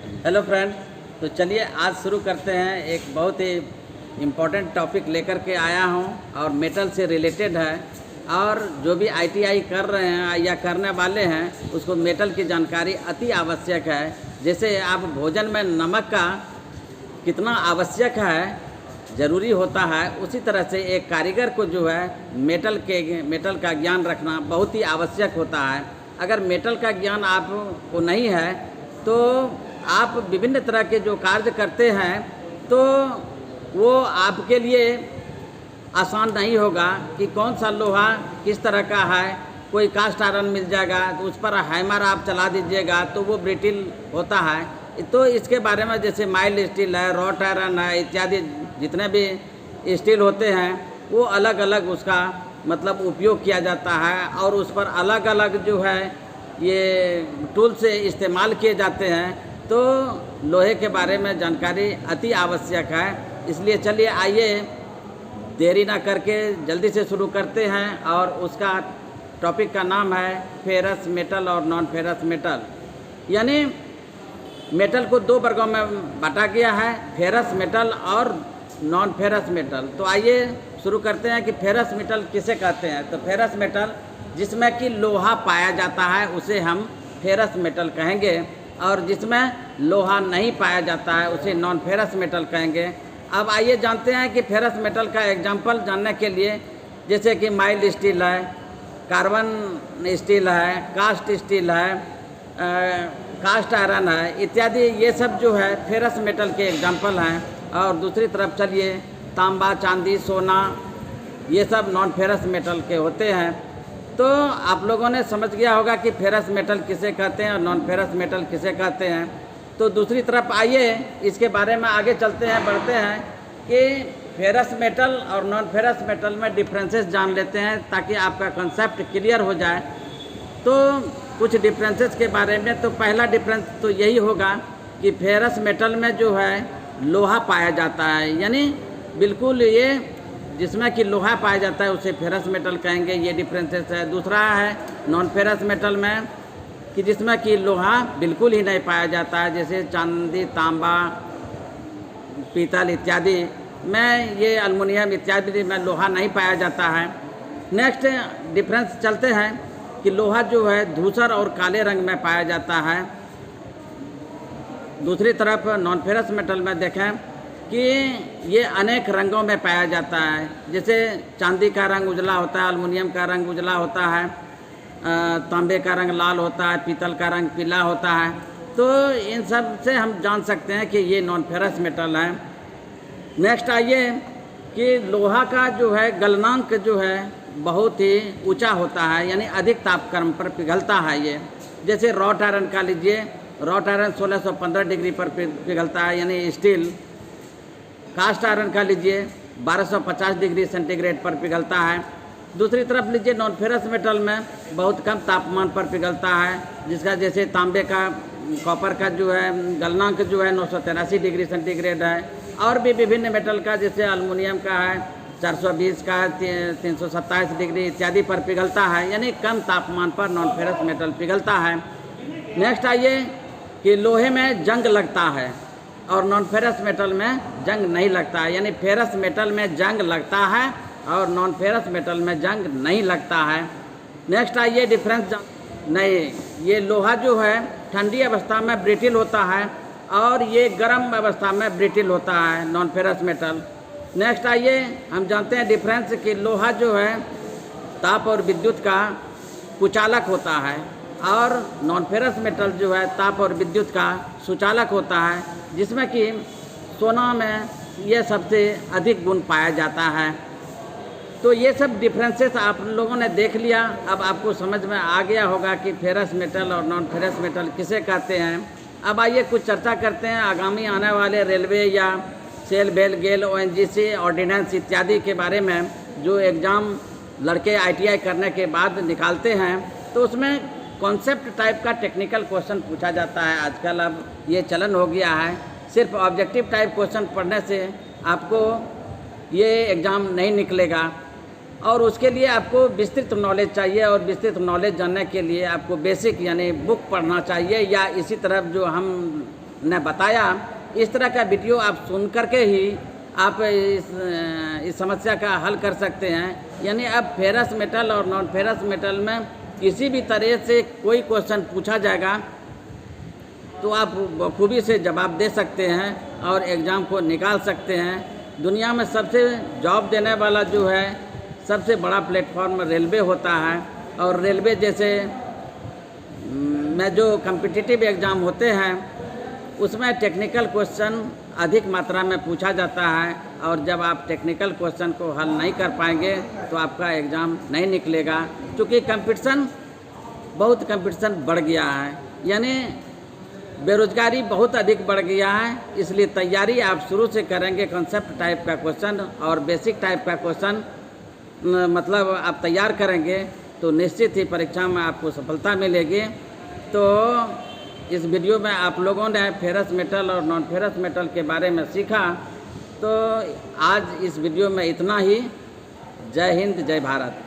Hello friend. तो चलिए आज शुरू करते हैं। एक बहुत ही इम्पोर्टेंट टॉपिक लेकर के आया हूं और मेटल से रिलेटेड है। और जो भी आईटीआई कर रहे हैं या करने वाले हैं उसको मेटल की जानकारी अति आवश्यक है। जैसे आप भोजन में नमक का कितना आवश्यक है, ज़रूरी होता है, उसी तरह से एक कारीगर को जो है मेटल का ज्ञान रखना बहुत ही आवश्यक होता है। अगर मेटल का ज्ञान आपको नहीं है तो आप विभिन्न तरह के जो कार्य करते हैं तो वो आपके लिए आसान नहीं होगा कि कौन सा लोहा किस तरह का है। कोई कास्ट आयरन मिल जाएगा तो उस पर हैमर आप चला दीजिएगा तो वो ब्रिटिल होता है। तो इसके बारे में जैसे माइल्ड स्टील है, रॉट आयरन है, इत्यादि जितने भी स्टील होते हैं वो अलग अलग उसका मतलब उपयोग किया जाता है और उस पर अलग अलग जो है ये टूल से इस्तेमाल किए जाते हैं। तो लोहे के बारे में जानकारी अति आवश्यक है। इसलिए चलिए आइए देरी ना करके जल्दी से शुरू करते हैं। और उसका टॉपिक का नाम है फेरस मेटल और नॉन फेरस मेटल। यानी मेटल को दो वर्गों में बांटा गया है, फेरस मेटल और नॉन फेरस मेटल। तो आइए शुरू करते हैं कि फेरस मेटल किसे कहते हैं। तो फेरस मेटल जिसमें कि लोहा पाया जाता है उसे हम फेरस मेटल कहेंगे, और जिसमें लोहा नहीं पाया जाता है उसे नॉन फेरस मेटल कहेंगे। अब आइए जानते हैं कि फेरस मेटल का एग्जाम्पल जानने के लिए, जैसे कि माइल्ड स्टील है, कार्बन स्टील है, कास्ट स्टील है, कास्ट आयरन है, इत्यादि ये सब जो है फेरस मेटल के एग्जाम्पल हैं। और दूसरी तरफ चलिए तांबा, चांदी, सोना, ये सब नॉन फेरस मेटल के होते हैं। तो आप लोगों ने समझ गया होगा कि फेरस मेटल किसे कहते हैं और नॉन फेरस मेटल किसे कहते हैं। तो दूसरी तरफ आइए इसके बारे में आगे चलते हैं, बढ़ते हैं कि फेरस मेटल और नॉन फेरस मेटल में डिफरेंसेस जान लेते हैं ताकि आपका कंसेप्ट क्लियर हो जाए। तो कुछ डिफरेंसेस के बारे में, तो पहला डिफरेंस तो यही होगा कि फेरस मेटल में जो है लोहा पाया जाता है, यानी बिल्कुल ये जिसमें कि लोहा पाया जाता है उसे फेरस मेटल कहेंगे। ये डिफरेंसेस है। दूसरा है नॉन फेरस मेटल में कि जिसमें कि लोहा बिल्कुल ही नहीं पाया जाता है, जैसे चांदी, तांबा, पीतल इत्यादि में, ये एल्युमिनियम इत्यादि में लोहा नहीं पाया जाता है। नेक्स्ट डिफरेंस चलते हैं कि लोहा जो है धूसर और काले रंग में पाया जाता है। दूसरी तरफ नॉन फेरस मेटल में देखें कि ये अनेक रंगों में पाया जाता है, जैसे चांदी का रंग उजला होता है, एल्युमिनियम का रंग उजला होता है, तांबे का रंग लाल होता है, पीतल का रंग पीला होता है। तो इन सब से हम जान सकते हैं कि ये नॉन फेरस मेटल है। नेक्स्ट आइए कि लोहा का जो है गलनांक जो है बहुत ही ऊंचा होता है, यानी अधिक तापक्रम पर पिघलता है ये। जैसे रॉट आयरन का लीजिए, रॉट आयरन 1615 डिग्री पर पिघलता है, यानी स्टील। कास्ट आयरन का लीजिए 1250 डिग्री सेंटीग्रेड पर पिघलता है। दूसरी तरफ लीजिए नॉन फेरस मेटल में बहुत कम तापमान पर पिघलता है, जिसका जैसे तांबे का, कॉपर का जो है गलनांक जो है 983 डिग्री सेंटीग्रेड है। और भी विभिन्न मेटल का जैसे एल्युमिनियम का है 420 का, 327 डिग्री इत्यादि पर पिघलता है, यानी कम तापमान पर नॉन फेरस मेटल पिघलता है। नेक्स्ट आइए कि लोहे में जंग लगता है और नॉन फेरस मेटल में जंग नहीं लगता है, यानी फेरस मेटल में जंग लगता है और नॉन फेरस मेटल में जंग नहीं लगता है। नेक्स्ट आइए डिफरेंस नहीं, ये लोहा जो है ठंडी अवस्था में ब्रिटिल होता है और ये गर्म अवस्था में ब्रिटिल होता है, नॉन फेरस मेटल। नेक्स्ट आइए हम जानते हैं डिफरेंस कि लोहा जो है ताप और विद्युत का कुचालक होता है और नॉन फेरस मेटल जो है ताप और विद्युत का सुचालक होता है, जिसमें कि सोना में ये सबसे अधिक गुण पाया जाता है। तो ये सब डिफरेंसेस आप लोगों ने देख लिया। अब आपको समझ में आ गया होगा कि फेरस मेटल और नॉन फेरस मेटल किसे कहते हैं। अब आइए कुछ चर्चा करते हैं आगामी आने वाले रेलवे या सेल, बेल, गेल, ओएनजीसी, ऑर्डिनेंस इत्यादि के बारे में, जो एग्ज़ाम लड़के आईटीआई करने के बाद निकालते हैं। तो उसमें कॉन्सेप्ट टाइप का टेक्निकल क्वेश्चन पूछा जाता है। आजकल अब ये चलन हो गया है, सिर्फ ऑब्जेक्टिव टाइप क्वेश्चन पढ़ने से आपको ये एग्ज़ाम नहीं निकलेगा और उसके लिए आपको विस्तृत नॉलेज चाहिए। और विस्तृत नॉलेज जानने के लिए आपको बेसिक यानी बुक पढ़ना चाहिए, या इसी तरफ जो हम ने बताया, इस तरह का वीडियो आप सुन करके ही आप इस समस्या का हल कर सकते हैं। यानी अब फेरस मेटल और नॉन फेरस मेटल में किसी भी तरह से कोई क्वेश्चन पूछा जाएगा तो आप बखूबी से जवाब दे सकते हैं और एग्ज़ाम को निकाल सकते हैं। दुनिया में सबसे जॉब देने वाला जो है सबसे बड़ा प्लेटफॉर्म रेलवे होता है, और रेलवे जैसे में जो कम्पिटिटिव एग्ज़ाम होते हैं उसमें टेक्निकल क्वेश्चन अधिक मात्रा में पूछा जाता है, और जब आप टेक्निकल क्वेश्चन को हल नहीं कर पाएंगे तो आपका एग्ज़ाम नहीं निकलेगा। क्योंकि बहुत कंपटीशन बढ़ गया है, यानी बेरोजगारी बहुत अधिक बढ़ गया है। इसलिए तैयारी आप शुरू से करेंगे, कॉन्सेप्ट टाइप का क्वेश्चन और बेसिक टाइप का क्वेश्चन मतलब आप तैयार करेंगे तो निश्चित ही परीक्षा में आपको सफलता मिलेगी। तो इस वीडियो में आप लोगों ने फेरस मेटल और नॉन फेरस मेटल के बारे में सीखा। तो आज इस वीडियो में इतना ही। जय हिंद, जय भारत।